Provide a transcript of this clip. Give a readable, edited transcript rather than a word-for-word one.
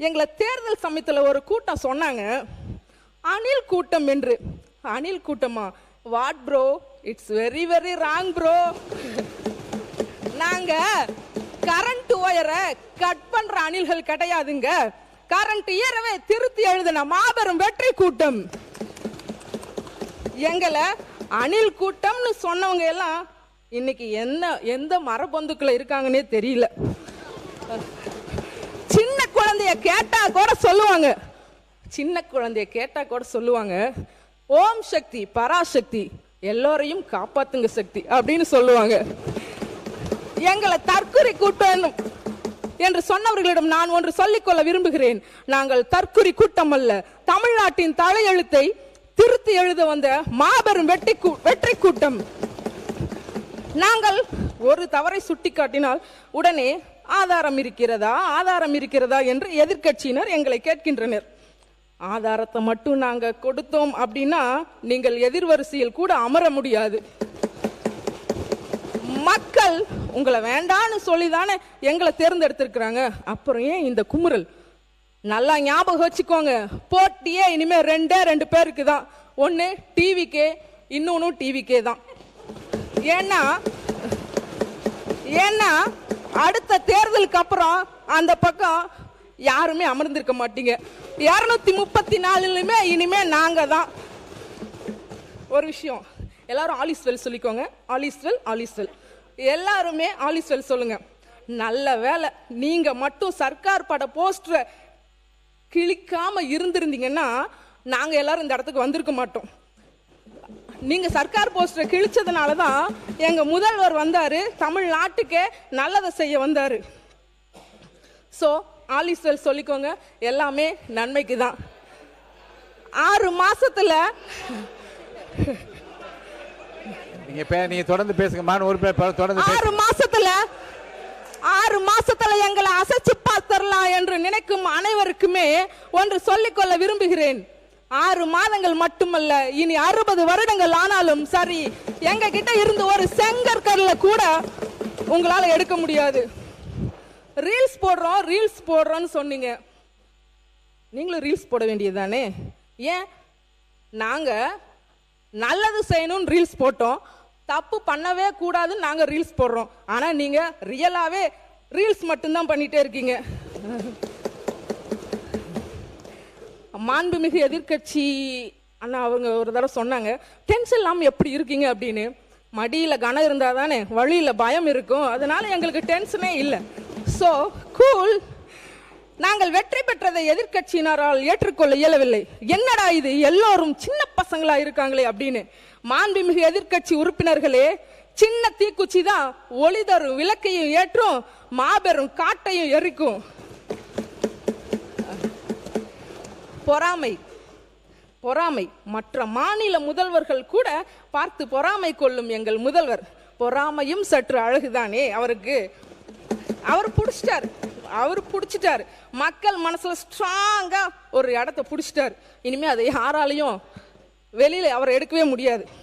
எங்களை தேர்தல் சமயத்தில் ஒரு கூட்டம் சொன்னாங்க, அணில் கூட்டம் என்று. அணில் கூட்டமா? What bro, it's very very wrong bro. நாங்க கரண்ட் ஒயரை கட் பண்ற அணில்கள் கிடையாதுங்க. கரண்ட் இயரவே திருத்தி எழுதின மாபெரும் வெற்றி கூட்டம். எங்களை அணில் கூட்டம்னு சொன்னவங்க எல்லாம் இன்னைக்கு எந்த மரபொந்துக்குள்ள இருக்காங்கன்னே தெரியல. சின்ன குழந்தைய கேட்டா கூட சொல்லுவாங்க, சின்ன குழந்தைய கேட்டா கூட சொல்லுவாங்க, ஓம் சக்தி பராசக்தி எல்லோரையும் காப்பாத்துங்க சக்தி அப்படின்னு சொல்லுவாங்க. எங்களை தற்குறி கூட்டம் என்று சொன்னவர்களிடம் நான் ஒன்று சொல்லிக்கொள்ள விரும்புகிறேன். நாங்கள் தற்குறி கூட்டம் அல்ல, தமிழ்நாட்டின் தலையெழுத்தை திருத்தி எழுத வந்த மாபெரும் வெற்றி கூட்டம். நாங்கள் ஒரு தவறை சுட்டிக்காட்டினால் உடனே ஆதாரம் இருக்கிறதா என்று எதிர்க்கட்சியினர் எங்களை கேட்கின்றனர். ஆதாரத்தை மட்டும் நாங்க கொடுத்தோம் அப்படின்னா நீங்கள் எதிர்வரிசையில் கூட அமர முடியாது. மக்கள் உங்களை வேண்டான்னு சொல்லிதானே எங்களை தேர்ந்தெடுத்திருக்கிறாங்க. அப்புறம் ஏன் இந்த குமுறல்? நல்லா ஞாபகம் வச்சுக்கோங்க, போட்டியே இனிமே ரெண்டு பேருக்கு தான். ஒன்னு டிவிக்கே, இன்னொன்னு டிவிக்கே தான். ஏன்னா அடுத்த தேர்தலுக்கு அப்புறம் அந்த பக்கம் யாருமே அமர்ந்திருக்க மாட்டீங்க. 234 இனிமே நாங்க தான். ஒரு விஷயம், எல்லாரும் ஆலிஸ்வெல் சொல்லிக்கோங்க. ஆலிஸ்வெல் எல்லாருமே ஆலிஸ்வெல் சொல்லுங்க. நல்ல வேலை நீங்க மட்டும் சர்க்கார் பட போஸ்டரை கிழிக்காம இருந்திருந்தீங்கன்னா நாங்க எல்லாரும் இந்த இடத்துக்கு வந்திருக்க மாட்டோம். நீங்க சர்க்கார் போஸ்டரை கிழிச்சதுனாலதான் எங்க முதல்வர் வந்தாரு, தமிழ்நாட்டுக்கே நல்லதை செய்ய வந்தாரு. சோ ஆலிஸ்வெல் சொல்லிக்கோங்க, எல்லாமே நன்மைக்கு தான். 6 மாசத்துல நீங்க தொடர்ந்து பேசுங்க. ஒரு பேர் தொடர்ந்து 6 மாசத்துல எங்களை அசைச்சு பார்த்தரலாம் என்று நினைக்கும் அனைவருக்குமே ஒன்று சொல்லிக்கொள்ள விரும்புகிறேன். 6 மாதங்கள் மட்டுமல்ல, இனி 60 வருடங்கள் ஆனாலும் சரி, எங்க கிட்ட இருந்து ஒரு செங்கற்கல்ல கூட உங்களால எடுக்க முடியாது. ரீல்ஸ் போடுறோம்னு சொன்னீங்க, நீங்களும் ரீல்ஸ் போட வேண்டியதுதானே? ஏன் நாங்க நல்லது செய்யணும்னு ரீல்ஸ் போட்டோம், தப்பு பண்ணவே கூடாதுன்னு நாங்க ரீல்ஸ் போடுறோம். ஆனா நீங்க ரியலாவே ரீல்ஸ் மட்டும்தான் பண்ணிட்டே இருக்கீங்க. மாண்புமிகு எதிர்கட்சி அண்ணா அவங்க ஒரு தடவை சொன்னாங்க, டென்ஷன் இல்லாம எப்படி இருக்கீங்க அப்படின்னு. மடியில கனம் இருந்தா தானே வழியில பயம் இருக்கும், அதனால எங்களுக்கு டென்ஷனே இல்லை. So cool. நாங்கள் வெற்றி பெற்றதை எதிர்கட்சியினரால் ஏற்றுக்கொள்ள இயலவில்லை. என்னடா இது, எல்லோரும் சின்ன பசங்களா இருக்காங்களே அப்படின்னு. மாண்புமிகு எதிர்கட்சி உறுப்பினர்களே, சின்ன தீக்குச்சி தான் ஒளி தரும் விளக்கையும் ஏற்றும், மாபெரும் காட்டையும் எரிக்கும். பொறாமை மற்ற மாநில முதல்வர்கள் கூட பார்த்து பொறாமை கொள்ளும் எங்கள் முதல்வர். பொறாமையும் சற்று அழகுதானே அவருக்கு. அவர் பிடிச்சிட்டாரு. மக்கள் மனசுல ஸ்ட்ராங்கா ஒரு இடத்தை பிடிச்சிட்டாரு. இனிமே அதை யாராலையும் வெளியில அவரை எடுக்கவே முடியாது.